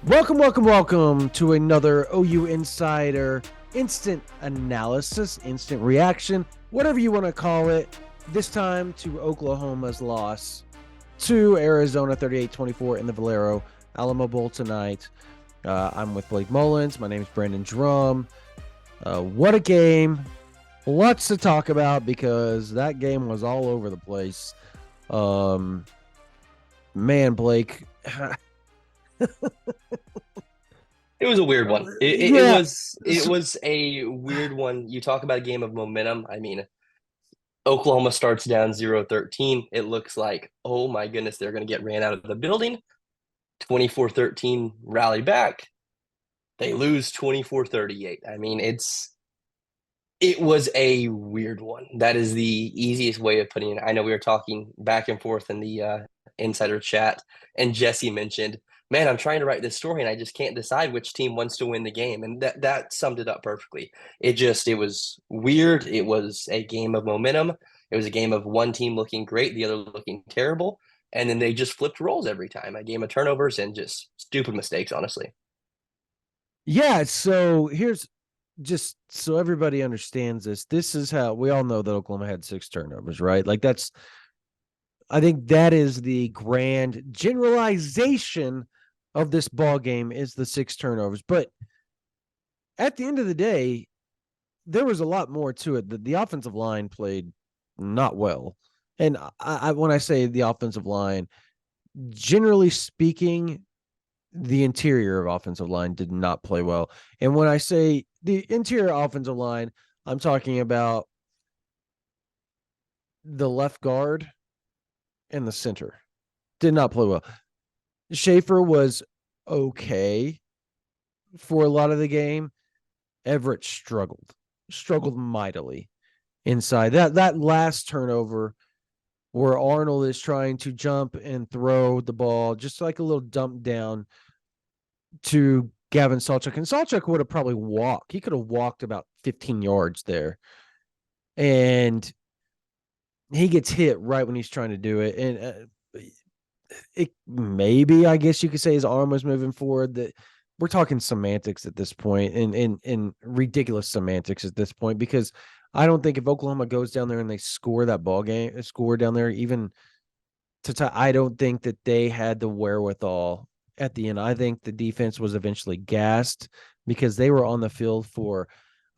Welcome to another OU Insider instant analysis, instant reaction, whatever you want to call it. This time to Oklahoma's loss to Arizona 38-24 in the Valero Alamo Bowl tonight. I'm with Blake Mullins. My name is Brandon Drum. What a game. Lots to talk about because that game was all over the place. Man, Blake. It was a weird one. It Yeah. was it was a weird one. You talk about a game of momentum. I mean, Oklahoma starts down 0-13. It looks like, oh my goodness, they're going to get ran out of the building. 24-13 rally back. They lose 24-38. I mean, it was a weird one. That is the easiest way of putting it. I know we were talking back and forth in the insider chat, and Jesse mentioned, "Man, I'm trying to write this story, and I just can't decide which team wants to win the game." And that summed it up perfectly. It was weird. It was a game of momentum. It was a game of one team looking great, the other looking terrible, and then they just flipped roles every time. A game of turnovers and just stupid mistakes, honestly. Yeah, so here's just so everybody understands this. This is how we all know that Oklahoma had 6 turnovers, right? Like I think that is the grand generalization of this ball game is the 6 turnovers. But at the end of the day, there was a lot more to it. The offensive line played not well. And when I say the offensive line, generally speaking, the interior of offensive line did not play well. And when I say the interior offensive line, I'm talking about the left guard and the center. Did not play well. Schaefer was okay for a lot of the game. Everett struggled mightily inside. That last turnover where Arnold is trying to jump and throw the ball, just like a little dump down to Gavin Sawchuk. And Sawchuk would have probably walked. He could have walked about 15 yards there. And he gets hit right when he's trying to do it. And it maybe, I guess you could say his arm was moving forward. That we're talking semantics at this point, and ridiculous semantics at this point, because I don't think if Oklahoma goes down there and they score that ball game, score down there, even I don't think that they had the wherewithal at the end. I think the defense was eventually gassed because they were on the field for,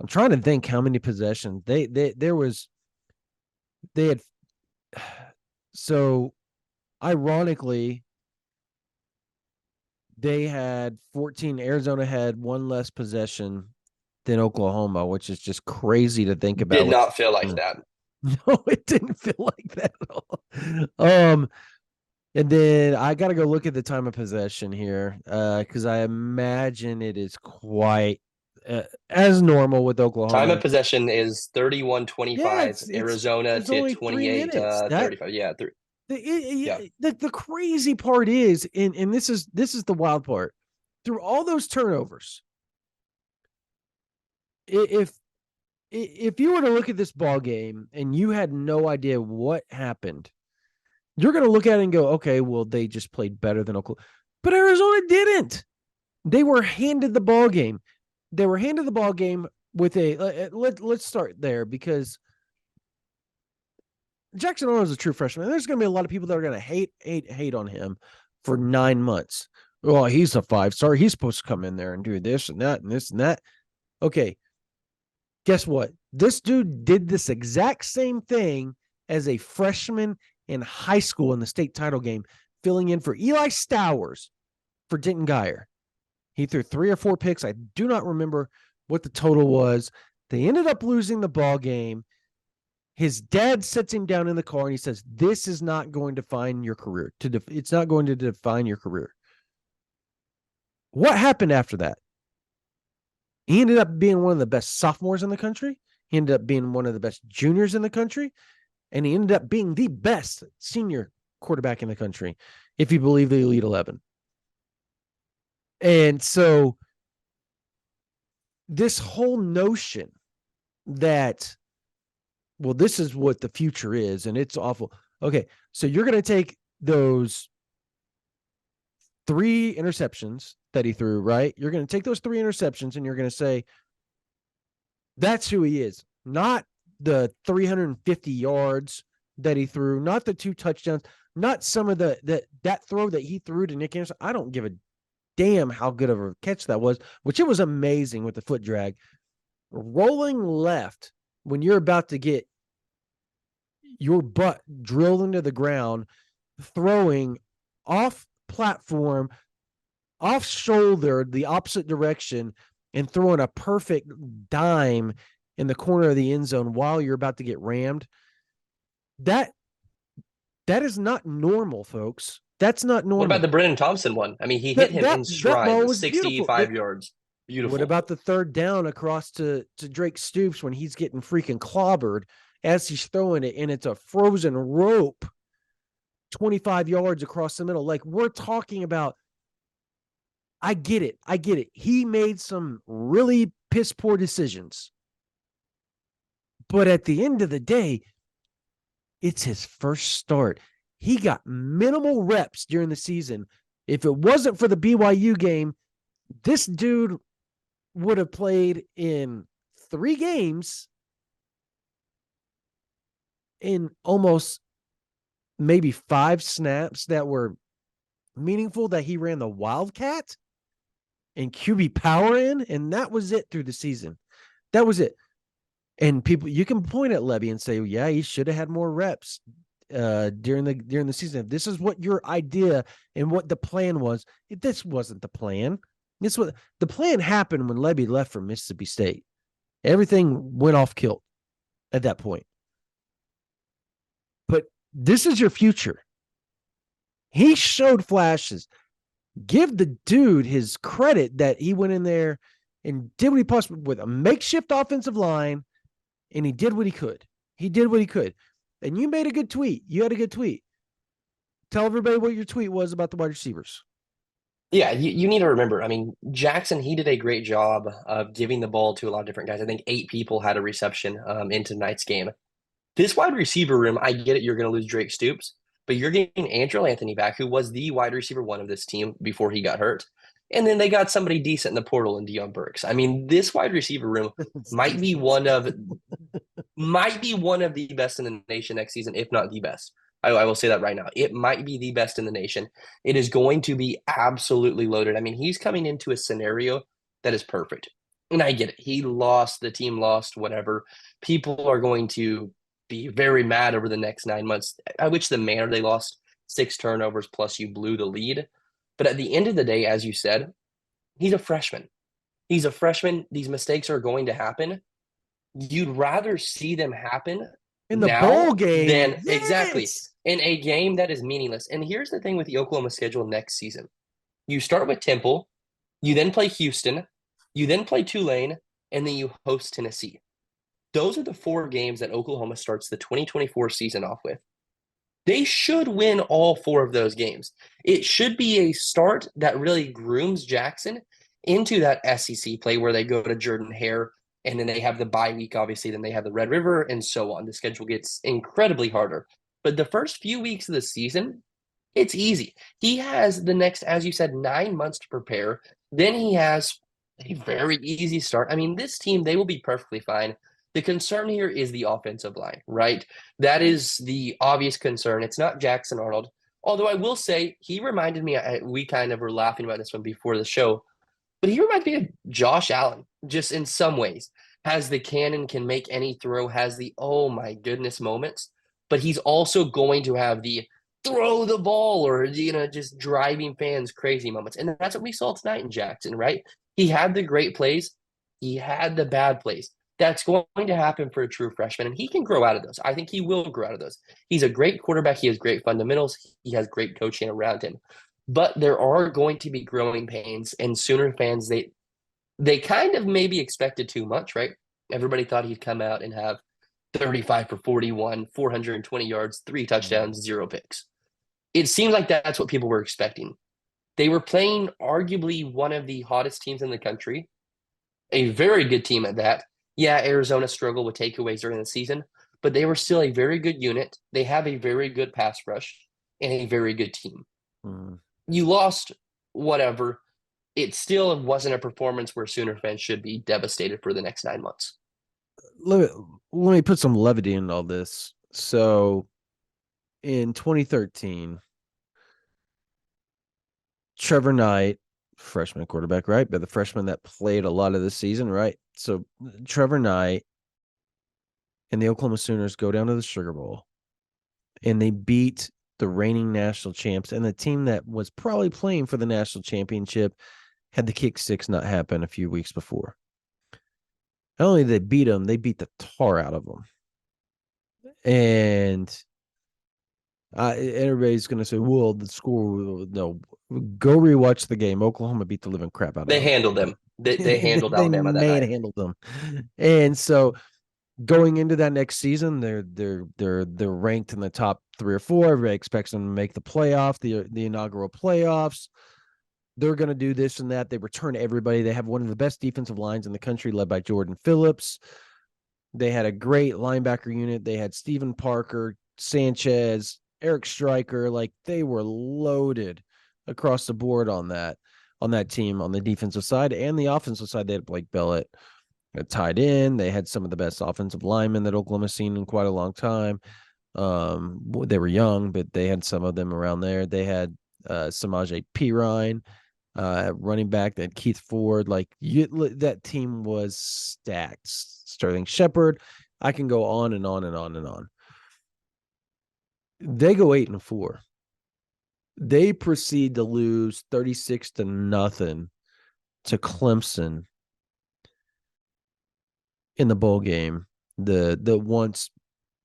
I'm trying to think how many possessions they had. So ironically, they had 14. Arizona had one less possession than Oklahoma, which is just crazy to think about. Did not feel like that. No, it didn't feel like that at all. And then I got to go look at the time of possession here, because I imagine it is quite as normal with Time Oklahoma. of possession is Yeah, 31-25, Arizona it's to only 3 minutes. 28-35. Yeah, yeah. The crazy part is, and this is the wild part. Through all those turnovers, if if you were to look at this ball game and you had no idea what happened, you're going to look at it and go, okay, well, they just played better than Oklahoma. But Arizona didn't. They were handed the ball game. They were handed the ball game with let's start there, because Jackson Arnold is a true freshman. There's going to be a lot of people that are going to hate on him for 9 months. Oh, he's a 5-star. He's supposed to come in there and do this and that and this and that. Okay, guess what? This dude did this exact same thing as a freshman in high school in the state title game, filling in for Eli Stowers for Denton Geyer. He threw 3 or 4 picks. I do not remember what the total was. They ended up losing the ball game. His dad sits him down in the car and he says, "This is not going to define your career. It's not going to define your career." What happened after that? He ended up being one of the best sophomores in the country. He ended up being one of the best juniors in the country. And he ended up being the best senior quarterback in the country, if you believe the Elite 11. And so this whole notion that, well, this is what the future is and it's awful. Okay, so you're going to take those 3 interceptions that he threw, right? You're going to take those 3 interceptions and you're going to say, that's who he is. Not the 350 yards that he threw, not the 2 touchdowns, not some of that throw that he threw to Nick Anderson. I don't give a damn how good of a catch that was, which it was amazing with the foot drag. Rolling left when you're about to get your butt drilled into the ground, throwing off platform, off shoulder, the opposite direction, and throwing a perfect dime in the corner of the end zone while you're about to get rammed. That is not normal, folks. That's not normal. What about the Brennan Thompson one? I mean, he hit him in stride, ball was 65 yards. Beautiful. What about the third down across to Drake Stoops when he's getting freaking clobbered as he's throwing it, and it's a frozen rope 25 yards across the middle? Like, we're talking about, I get it. He made some really piss poor decisions. But at the end of the day, it's his first start. He got minimal reps during the season. If it wasn't for the BYU game, this dude would have played in 3 games in almost maybe 5 snaps that were meaningful that he ran the Wildcat and QB power in, and that was it through the season. That was it. And people, you can point at Levy and say, yeah, he should have had more reps during the season. If this is what your idea and what the plan was, this wasn't the plan. This was the plan happened when Levy left for Mississippi State. Everything went off kilt at that point. But this is your future. He showed flashes. Give the dude his credit that he went in there and did what he possibly with a makeshift offensive line, and he did what he could. He did what he could. And you made a good tweet. You had a good tweet. Tell everybody what your tweet was about the wide receivers. Yeah, you need to remember, I mean, Jackson, he did a great job of giving the ball to a lot of different guys. I think 8 people had a reception in tonight's game. This wide receiver room, I get it, you're going to lose Drake Stoops, but you're getting Andrew Anthony back, who was the wide receiver 1 of this team before he got hurt. And then they got somebody decent in the portal in Deion Burks. I mean, this wide receiver room might be one of the best in the nation next season, if not the best. I will say that right now. It might be the best in the nation. It is going to be absolutely loaded. I mean, he's coming into a scenario that is perfect. And I get it. He lost, the team lost, whatever. People are going to be very mad over the next 9 months. I wish the manner they lost 6 turnovers plus you blew the lead. But at the end of the day, as you said, he's a freshman. He's a freshman. These mistakes are going to happen. You'd rather see them happen in the bowl game than exactly in a game that is meaningless. And here's the thing with the Oklahoma schedule next season. You start with Temple, you then play Houston, you then play Tulane, and then you host Tennessee. Those are the 4 games that Oklahoma starts the 2024 season off with. They should win all 4 of those games. It should be a start that really grooms Jackson into that SEC play where they go to Jordan-Hare, and then they have the bye week, obviously. Then they have the Red River and so on. The schedule gets incredibly harder. But the first few weeks of the season, it's easy. He has the next, as you said, 9 months to prepare. Then he has a very easy start. I mean, this team, they will be perfectly fine. The concern here is the offensive line, right? That is the obvious concern. It's not Jackson Arnold. Although I will say, he reminded me, we kind of were laughing about this one before the show, but he reminds me of Josh Allen, just in some ways. Has the cannon, can make any throw, has the, oh my goodness moments. But he's also going to have the throw the ball or, just driving fans crazy moments. And that's what we saw tonight in Jackson, right? He had the great plays. He had the bad plays. That's going to happen for a true freshman, and he can grow out of those. I think he will grow out of those. He's a great quarterback. He has great fundamentals. He has great coaching around him. But there are going to be growing pains, and Sooner fans, they kind of maybe expected too much, right? Everybody thought he'd come out and have 35 for 41, 420 yards, 3 touchdowns, 0 picks. It seemed like that's what people were expecting. They were playing arguably one of the hottest teams in the country, a very good team at that. Yeah, Arizona struggled with takeaways during the season, but they were still a very good unit. They have a very good pass rush and a very good team. You lost whatever. It still wasn't a performance where Sooner fans should be devastated for the next 9 months. Let me put some levity in all this. So in 2013, Trevor Knight, freshman quarterback, right? But the freshman that played a lot of the season, right? So Trevor Knight and the Oklahoma Sooners go down to the Sugar Bowl and they beat the reigning national champs, and the team that was probably playing for the national championship had the kick six not happen a few weeks before. Not only did they beat them, they beat the tar out of them. And everybody's going to say, well, the score, no, go rewatch the game. Oklahoma beat the living crap out of They them. handled them. They handled They Alabama that night. manhandled them. And so going into that next season, they're ranked in the top 3 or 4. Everybody expects them to make the playoff, the inaugural playoffs. They're going to do this and that. They return everybody. They have one of the best defensive lines in the country, led by Jordan Phillips. They had a great linebacker unit. They had Stephen Parker, Sanchez, Eric Stryker. Like, they were loaded across the board on that team, on the defensive side and the offensive side. They had Blake Bellett tied in. They had some of the best offensive linemen that Oklahoma's seen in quite a long time. They were young, but they had some of them around there. They had Samaje Perine, running back. They had Keith Ford. Like, that team was stacked. Sterling Shepard. I can go on and on and on and on. They go 8-4. They proceed to lose 36-0 to Clemson in the bowl game, the once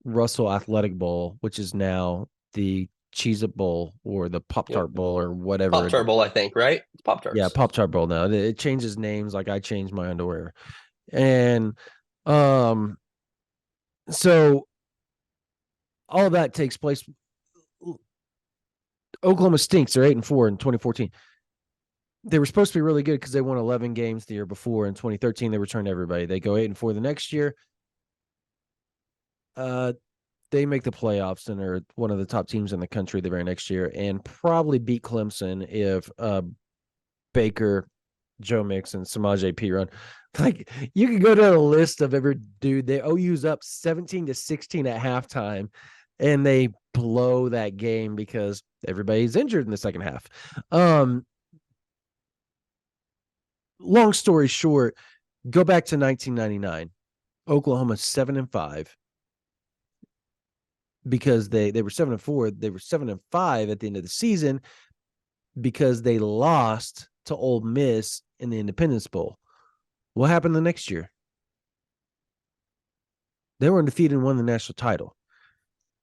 Russell Athletic Bowl, which is now the Cheez-It Bowl or the Pop-Tart Bowl or whatever. Pop-Tart Bowl, I think, right? It's Pop-Tarts. Yeah, Pop-Tart Bowl now. It changes names like I changed my underwear. And so all of that takes place. Oklahoma stinks. They're 8-4 in 2014. They were supposed to be really good because they won 11 games the year before. In 2013, they returned everybody. They go 8-4 the next year. They make the playoffs and are one of the top teams in the country the very next year, and probably beat Clemson if Baker, Joe Mixon, Samaje Perine. Like, you can go down a list of every dude. They OU's up 17-16 at halftime, and they blow that game because everybody's injured in the second half. Long story short, go back to 1999. Oklahoma 7-5 because they were 7-4. They were 7-5 at the end of the season because they lost to Ole Miss in the Independence Bowl. What happened the next year? They were undefeated and won the national title.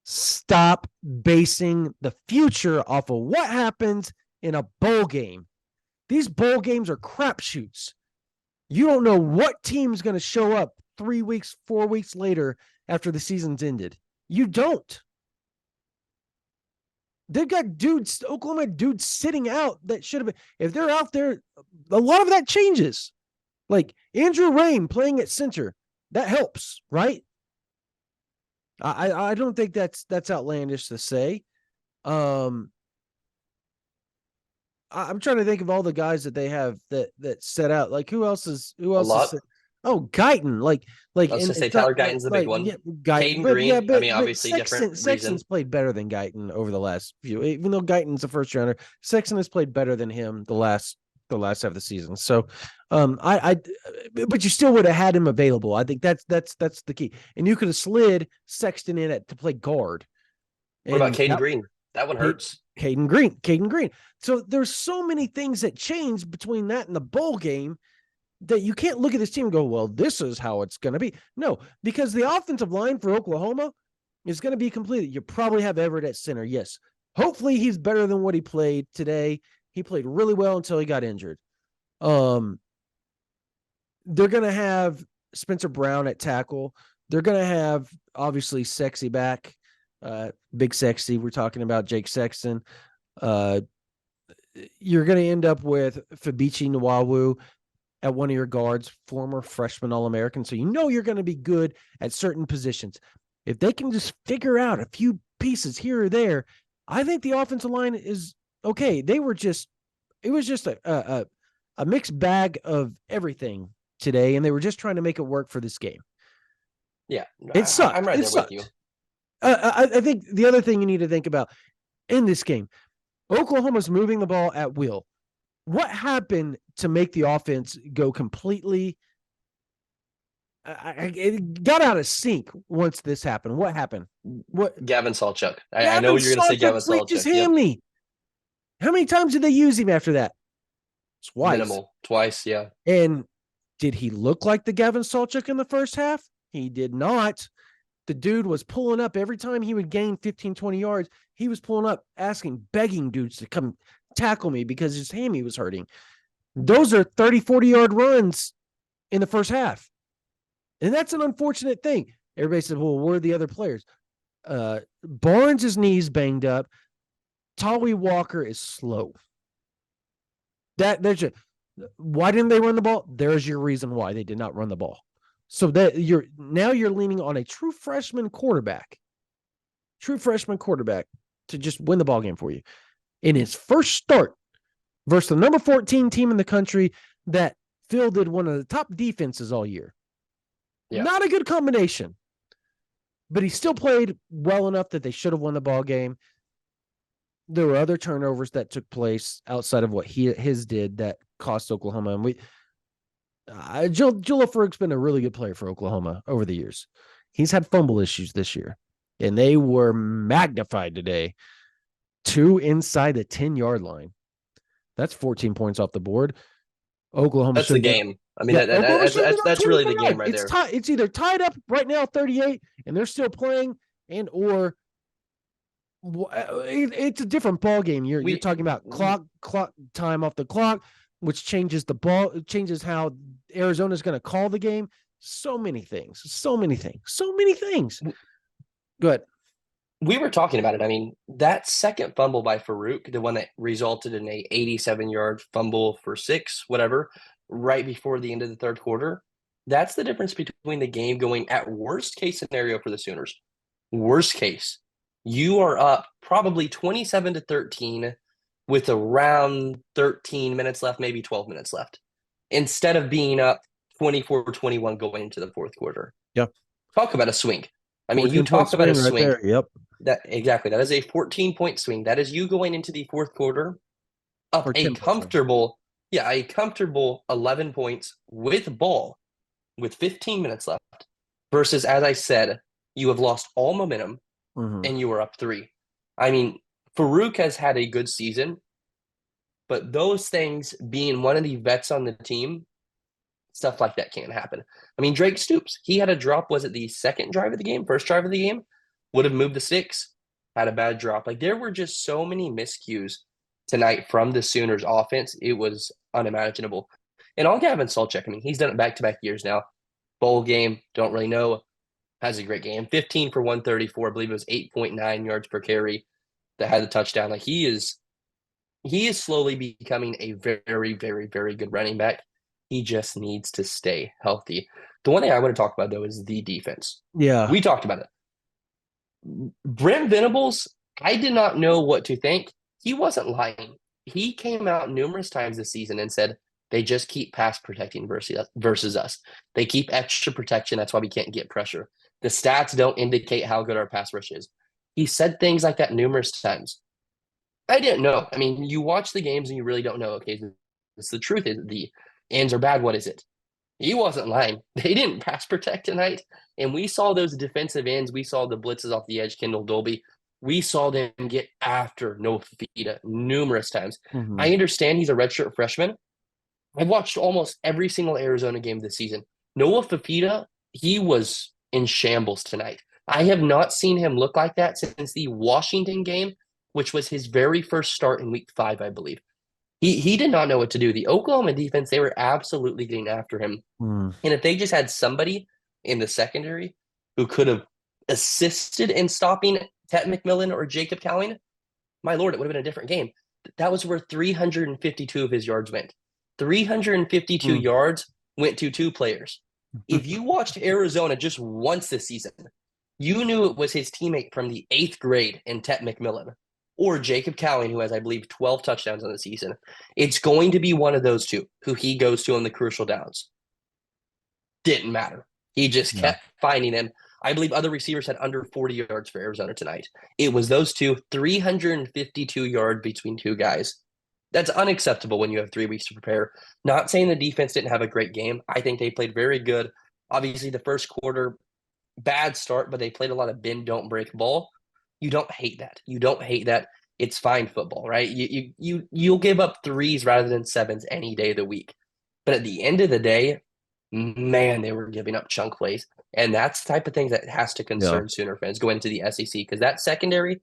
Stop basing the future off of what happens in a bowl game. These bowl games are crapshoots. You don't know what team's going to show up 3 weeks, 4 weeks later after the season's ended. You don't. They've got dudes, Oklahoma dudes sitting out that should have been. If they're out there, a lot of that changes. Like Andrew Rain playing at center, that helps, right? I don't think that's outlandish to say. I'm trying to think of all the guys that they have that set out. Like, who else is A lot. Oh, Guyton. Like I was going to say Tyler Guyton's the big one. Yeah, Guyton. Caden Green. But, I mean, obviously different Sexton's reason. played better than Guyton over the last few. Even though Guyton's a first rounder, Sexton has played better than him the last half of the season. So, but you still would have had him available. I think that's the key. And you could have slid Sexton in to play guard. What about Caden Green? That one hurts. Caden Green. So there's so many things that change between that and the bowl game that you can't look at this team and go, well, this is how it's going to be. No, because the offensive line for Oklahoma is going to be completed. You probably have Everett at center. Yes. Hopefully he's better than what he played today. He played really well until he got injured. They're going to have Spencer Brown at tackle. They're going to have, obviously, Sexy back. Big Sexy. We're talking about Jake Sexton. You're going to end up with Fabichi Nwawu at one of your guards, former freshman All-American. So you know you're going to be good at certain positions. If they can just figure out a few pieces here or there, I think the offensive line is okay. They were just it was just a mixed bag of everything today, and they were just trying to make it work for this game. Yeah, It sucked. I'm right It there with sucked. you. I think the other thing you need to think about in this game, Oklahoma's moving the ball at will. What happened to make the offense go completely? It got out of sync once this happened. What happened? What? Gavin Sawchuk. I know Gavin you're going to say Gavin Sawchuk freaked his Sawchuk. Yep. ham knee. How many times did they use him after that? Twice. Minimal. Twice, yeah. And did he look like the Gavin Sawchuk in the first half? He did not. The dude was pulling up every time he would gain 15, 20 yards. He was pulling up, begging dudes to come tackle me because his hammy was hurting. Those are 30, 40-yard runs in the first half. And that's an unfortunate thing. Everybody said, well, where are the other players? Barnes' knee's banged up. Tolly Walker is slow. Why didn't they run the ball? There's your reason why they did not run the ball. So that you're leaning on a true freshman quarterback to just win the ball game for you. In his first start versus the number 14 team in the country that fielded one of the top defenses all year. Yeah. Not a good combination, but he still played well enough that they should have won the ball game. There were other turnovers that took place outside of what his did that cost Oklahoma. And Joe Ferg's been a really good player for Oklahoma over the years. He's had fumble issues this year, and they were magnified today. 2 inside the 10-yard line. That's 14 points off the board. Oklahoma. That's the game. I mean, that's really the game right there. It's either tied up right now, 38, and they're still playing, or it's a different ball game. You're talking about clock time off the clock, which changes the ball, changes how Arizona's going to call the game. So many things. Go ahead. We were talking about it. I mean, that second fumble by Farouk, the one that resulted in a 87-yard fumble for 6, whatever, right before the end of the third quarter, that's the difference between the game going at worst case scenario for the Sooners. Worst case, you are up probably 27-13 with around 13 minutes left, maybe 12 minutes left, instead of being up 24-21 going into the fourth quarter. Yep. Talk about a swing. I mean, you talked about a swing. Right there. Yep. Exactly. That is a 14-point swing. That is you going into the fourth quarter up a comfortable 11 points with ball with 15 minutes left versus, as I said, you have lost all momentum and you are up 3. I mean, Farouk has had a good season, but those things, being one of the vets on the team, stuff like that can't happen. I mean, Drake Stoops, he had a drop. Was it the first drive of the game? Would have moved the 6, had a bad drop. Like, there were just so many miscues tonight from the Sooners offense. It was unimaginable. And on Gavin Sawchuk, I mean, he's done it back-to-back years now. Bowl game, don't really know. Has a great game. 15 for 134. I believe it was 8.9 yards per carry that had the touchdown. Like, he is slowly becoming a very, very, very good running back. He just needs to stay healthy. The one thing I want to talk about, though, is the defense. Yeah. We talked about it. Brent Venables, I did not know what to think. He wasn't lying. He came out numerous times this season and said they just keep pass protecting versus us. They keep extra protection. That's why we can't get pressure. The stats don't indicate how good our pass rush is. He said things like that numerous times. I didn't know. I mean, you watch the games and you really don't know. Okay, it's the truth is the ends are bad. What is it? He wasn't lying. They didn't pass protect tonight. And we saw those defensive ends. We saw the blitzes off the edge, Kendall Dolby. We saw them get after Noah Fifita numerous times. I understand he's a redshirt freshman. I've watched almost every single Arizona game this season. Noah Fifita, he was in shambles tonight. I have not seen him look like that since the Washington game, which was his very first start in week 5, I believe. He did not know what to do. The Oklahoma defense, they were absolutely getting after him. And if they just had somebody in the secondary who could have assisted in stopping Tet McMillan or Jacob Cowing, my Lord, it would have been a different game. That was where 352 of his yards went. 352 yards went to 2 players. If you watched Arizona just once this season, you knew it was his teammate from the 8th grade in Tet McMillan. or Jacob Cowing, who has, I believe, 12 touchdowns on the season. It's going to be one of those two who he goes to on the crucial downs. Didn't matter. He just Yeah. kept finding him. I believe other receivers had under 40 yards for Arizona tonight. It was those two, 352 yards between two guys. That's unacceptable when you have 3 weeks to prepare. Not saying the defense didn't have a great game. I think they played very good. Obviously, the first quarter, bad start, but they played a lot of bend, don't break ball. You don't hate that. You don't hate that. It's fine football, right? You'll give up threes rather than sevens any day of the week. But at the end of the day, man, they were giving up chunk plays. And that's the type of thing that has to Yeah. concern Sooner fans going into the SEC because that secondary,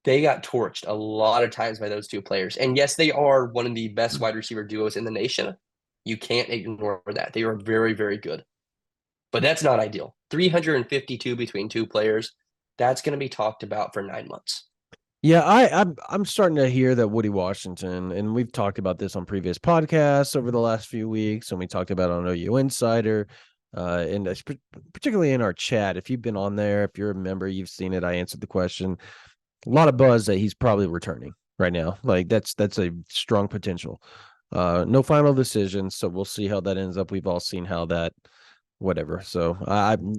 they got torched a lot of times by those two players. And yes, they are one of the best wide receiver duos in the nation. You can't ignore that. They are very, very good. But that's not ideal. 352 between two players. That's going to be talked about for 9 months. Yeah, I'm starting to hear that Woody Washington, and we've talked about this on previous podcasts over the last few weeks, and we talked about it on OU Insider, and particularly in our chat. If you've been on there, if you're a member, you've seen it. I answered the question. A lot of buzz that he's probably returning right now. Like that's a strong potential. No final decisions, so we'll see how that ends up. We've all seen how that, whatever. So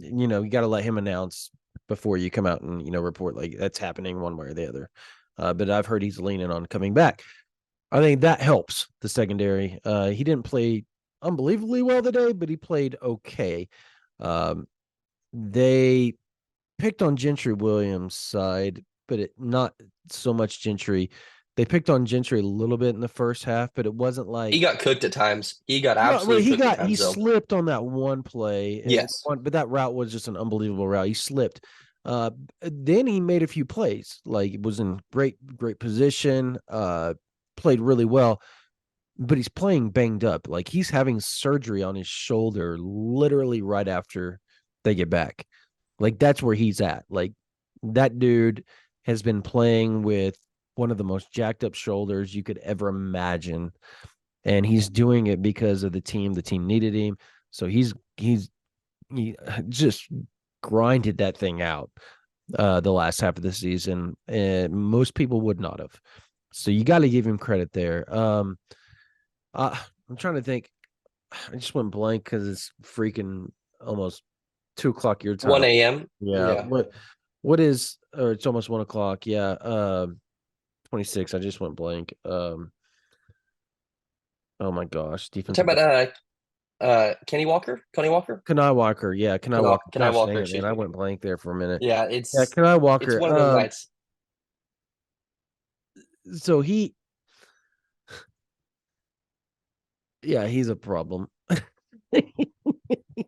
you got to let him announce before you come out and report like that's happening one way or the other. But I've heard he's leaning on coming back. I think that helps the secondary. He didn't play unbelievably well today, but he played okay. They picked on Gentry Williams' side, but not so much Gentry. They picked on Gentry a little bit in the first half, but it wasn't like He got cooked at times. He got no, absolutely cooked at he times, though. slipped on that one play. Yes. But that route was just an unbelievable route. He slipped. Then he made a few plays, like was in great position, played really well, but he's playing banged up. Like he's having surgery on his shoulder literally right after they get back. Like that's where he's at. Like that dude has been playing with one of the most jacked up shoulders you could ever imagine. And he's doing it because of the team. The team needed him. So he just grinded that thing out the last half of the season. And most people would not have. So you got to give him credit there. I'm trying to think. I just went blank because it's freaking almost 2:00 your time. 1 a.m. Yeah. Yeah. What is, or it's almost 1:00. Yeah. 26. I just went blank. Oh my gosh. Talk Defensive. about Kenny Walker? Connie Walker? Kenai Walker. Yeah. Kenai Walker. Kenny Gosh, Walker, dang it, man. excuse I me. went blank there for a minute. Yeah, Yeah. Kenai it's Walker. one of those nights. So he's a problem.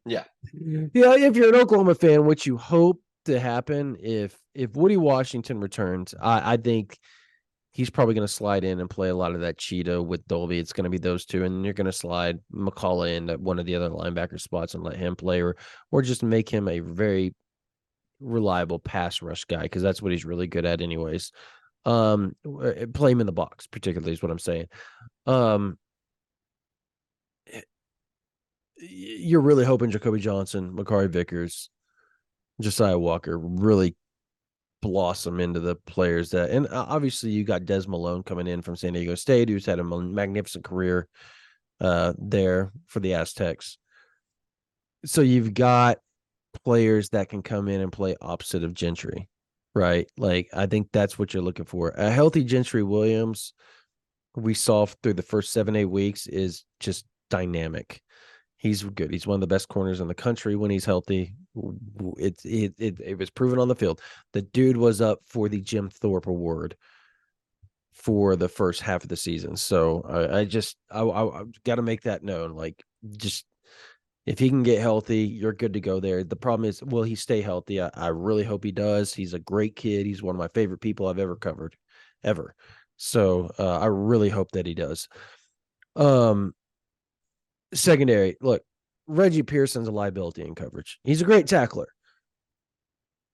Yeah. Yeah. If you're an Oklahoma fan, what you hope to happen if Woody Washington returns, I think he's probably going to slide in and play a lot of that Cheeto with Dolby. It's going to be those two, and you're going to slide McCullough into one of the other linebacker spots and let him play, or just make him a very reliable pass rush guy because that's what he's really good at, anyways. Play him in the box, particularly is what I'm saying. You're really hoping Jacoby Johnson, Makari Vickers, Josiah Walker really blossom into the players that, and obviously you got Des Malone coming in from San Diego State, who's had a magnificent career there for the Aztecs. So you've got players that can come in and play opposite of Gentry, right? Like I think that's what you're looking for. A healthy Gentry Williams, we saw through the first 7-8 weeks, is just dynamic. He's good. He's one of the best corners in the country when he's healthy. It was proven on the field. The dude was up for the Jim Thorpe Award for the first half of the season. So I got to make that known. Like, just if he can get healthy, you're good to go there. The problem is, will he stay healthy? I really hope he does. He's a great kid. He's one of my favorite people I've ever covered, ever. So I really hope that he does. Secondary, look, Reggie Pearson's a liability in coverage. He's a great tackler,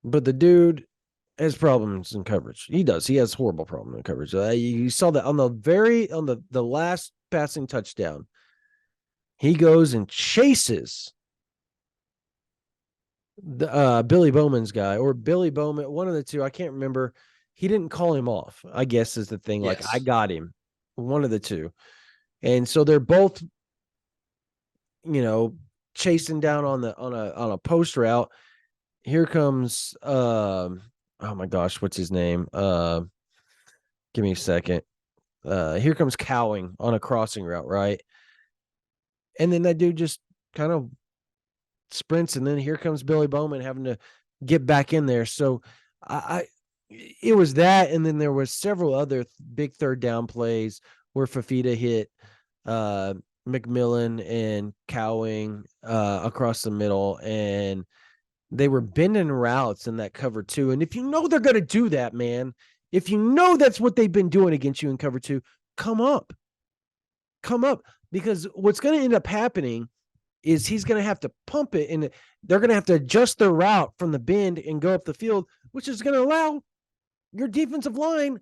but the dude has problems in coverage. He does. He has horrible problems in coverage. You saw that on the last passing touchdown. He goes and chases the Billy Bowman's guy, or Billy Bowman, one of the two. I can't remember. he didn't call him off, I guess is the thing. Like, I Yes. got him, one of the two. And so they're both, chasing down on a post route. Here comes oh my gosh, what's his name? Give me a second. Here comes Cowing on a crossing route, right? And then that dude just kind of sprints, and then here comes Billy Bowman having to get back in there. So I it was that, and then there was several other big third down plays where Fafita hit uh McMillan and Cowing across the middle, and they were bending routes in that cover two. And if you know they're going to do that, man, if you know that's what they've been doing against you in cover two, come up. Come up. Because what's going to end up happening is he's going to have to pump it, and they're going to have to adjust their route from the bend and go up the field, which is going to allow your defensive line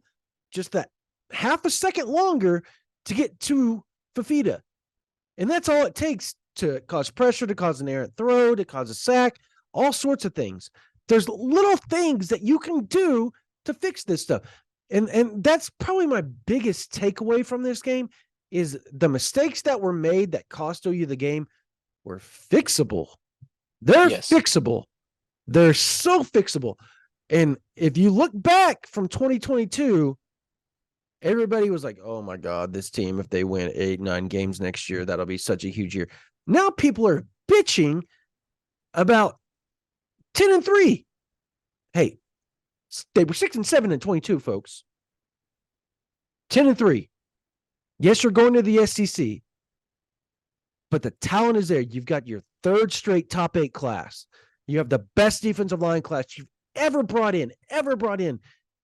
just that half a second longer to get to Fafita. And that's all it takes to cause pressure, to cause an errant throw, to cause a sack, all sorts of things. There's little things that you can do to fix this stuff. And that's probably my biggest takeaway from this game is the mistakes that were made that cost you the game were fixable. They're Yes. fixable. They're so fixable. And if you look back from 2022, everybody was like, oh my God, this team, if they win 8-9 games next year, that'll be such a huge year. Now people are bitching about 10-3. Hey, they were 6-7 in 22, folks. 10-3. Yes, you're going to the SEC, but the talent is there. You've got your third straight top 8 class. You have the best defensive line class you've ever brought in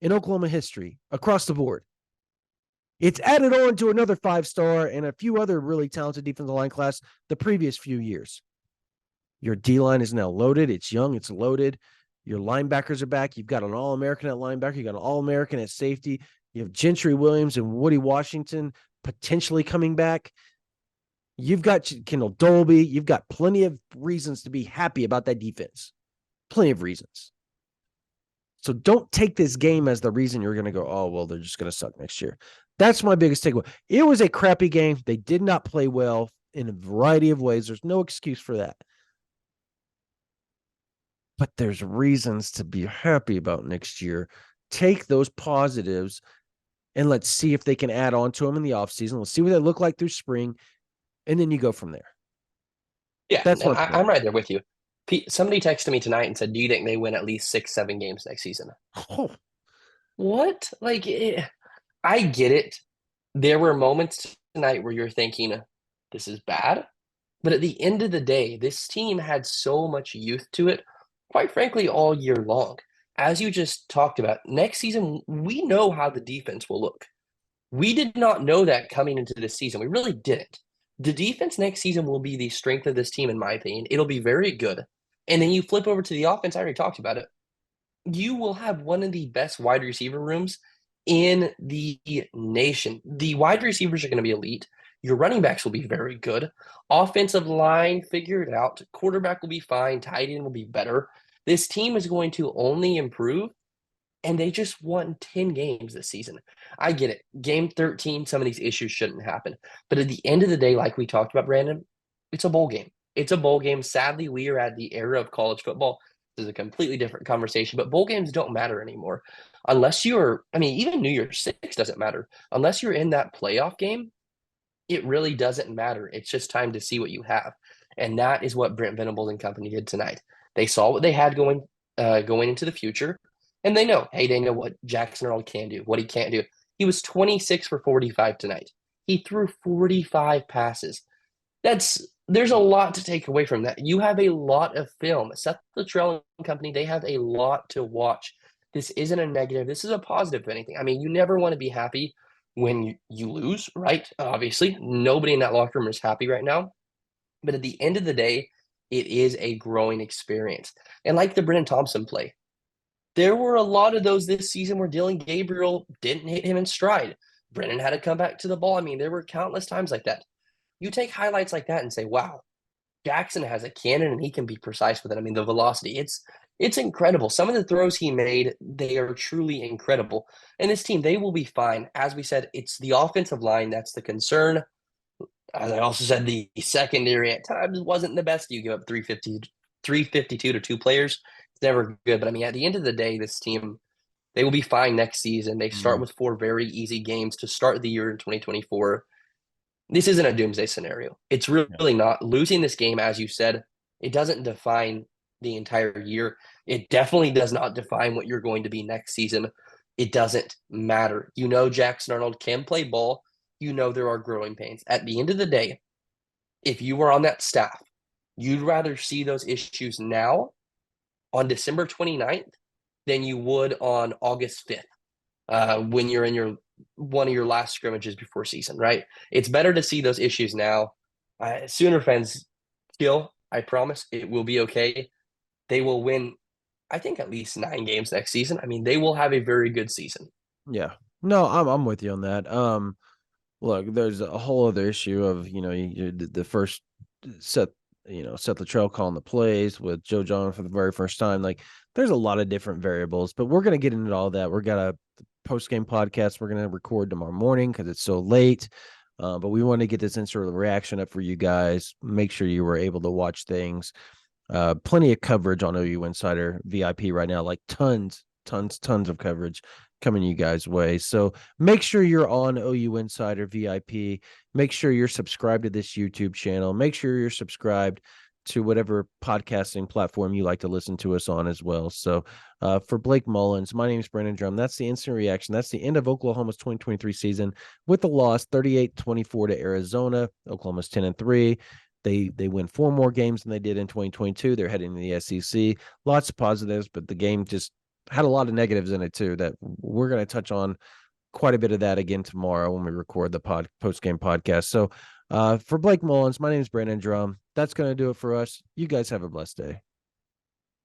in Oklahoma history across the board. It's added on to another 5-star and a few other really talented defensive line class the previous few years. Your D-line is now loaded. It's young. It's loaded. Your linebackers are back. You've got an All-American at linebacker. You got an All-American at safety. You have Gentry Williams and Woody Washington potentially coming back. You've got Kendall Dolby. You've got plenty of reasons to be happy about that defense. Plenty of reasons. So don't take this game as the reason you're going to go, oh, well, they're just going to suck next year. That's my biggest takeaway. It was a crappy game. They did not play well in a variety of ways. There's no excuse for that. But there's reasons to be happy about next year. Take those positives and let's see if they can add on to them in the offseason. Let's see what they look like through spring, and then you go from there. Yeah, That's and my point. I'm right there with you. Somebody texted me tonight and said, "Do you think they win at least 6-7 games next season?" Oh, What? Like, I get it. There were moments tonight where you're thinking, "This is bad," but at the end of the day, this team had so much youth to it, quite frankly, all year long. As you just talked about, next season we know how the defense will look. We did not know that coming into this season. We really didn't. The defense next season will be the strength of this team, in my opinion. It'll be very good. And then you flip over to the offense. I already talked about it. You will have one of the best wide receiver rooms in the nation. The wide receivers are going to be elite. Your running backs will be very good. Offensive line, figure it out. Quarterback will be fine. Tight end will be better. This team is going to only improve, and they just won 10 games this season. I get it. Game 13, some of these issues shouldn't happen. But at the end of the day, like we talked about, Brandon, it's a bowl game. It's a bowl game. Sadly, we are at the era of college football. This is a completely different conversation, but bowl games don't matter anymore. Unless you're, I mean, even New Year's Six doesn't matter. Unless you're in that playoff game, it really doesn't matter. It's just time to see what you have. And that is what Brent Venables and company did tonight. They saw what they had going into the future. And they know, hey, they know what Jackson Earl can do, what he can't do. He was 26 for 45 tonight. He threw 45 passes. There's a lot to take away from that. You have a lot of film. Seth Luttrell and company, they have a lot to watch. This isn't a negative. This is a positive, if anything. I mean, you never want to be happy when you lose, right? Obviously, nobody in that locker room is happy right now. But at the end of the day, it is a growing experience. And like the Brennan Thompson play, there were a lot of those this season where Dylan Gabriel didn't hit him in stride. Brennan had to come back to the ball. I mean, there were countless times like that. You take highlights like that and say, wow, Jackson has a cannon and he can be precise with it. I mean, the velocity, It's incredible. Some of the throws he made, they are truly incredible. And this team, they will be fine. As we said, it's the offensive line that's the concern. As I also said, the secondary at times wasn't the best. You give up 352 to two players. It's never good. But I mean, at the end of the day, this team, they will be fine next season. They start Mm, with four very easy games to start the year in 2024. This isn't a doomsday scenario. It's yeah. really not. Losing this game, as you said, it doesn't define the entire year. It definitely does not define what you're going to be next season. It doesn't matter. You know Jackson Arnold can play ball. You know there are growing pains. At the end of the day, if you were on that staff, you'd rather see those issues now on December 29th than you would on August 5th, when you're in your one of your last scrimmages before season, right? It's better to see those issues now. Sooner fans still, I promise, it will be okay. They will win, I think, at least 9 games next season. I mean, they will have a very good season. Yeah. No, I'm with you on that. Look, there's a whole other issue of, the first set, Seth Luttrell calling the plays with Joe John for the very first time. Like, there's a lot of different variables, but we're going to get into all that. We're got a post-game podcast we're going to record tomorrow morning because it's so late. But we want to get this instant reaction up for you guys. Make sure you were able to watch things. Plenty of coverage on OU Insider VIP right now, like tons of coverage coming you guys' way. So make sure you're on OU Insider VIP. Make sure you're subscribed to this YouTube channel. Make sure you're subscribed to whatever podcasting platform you like to listen to us on as well. So for Blake Mullins, my name is Brandon Drum. That's the instant reaction. That's the end of Oklahoma's 2023 season with the loss 38-24 to Arizona. Oklahoma's 10-3. They win 4 more games than they did in 2022. They're heading to the SEC. Lots of positives, but the game just had a lot of negatives in it too that we're going to touch on quite a bit of that again tomorrow when we record the post-game podcast. So for Blake Mullins, my name is Brandon Drum. That's going to do it for us. You guys have a blessed day.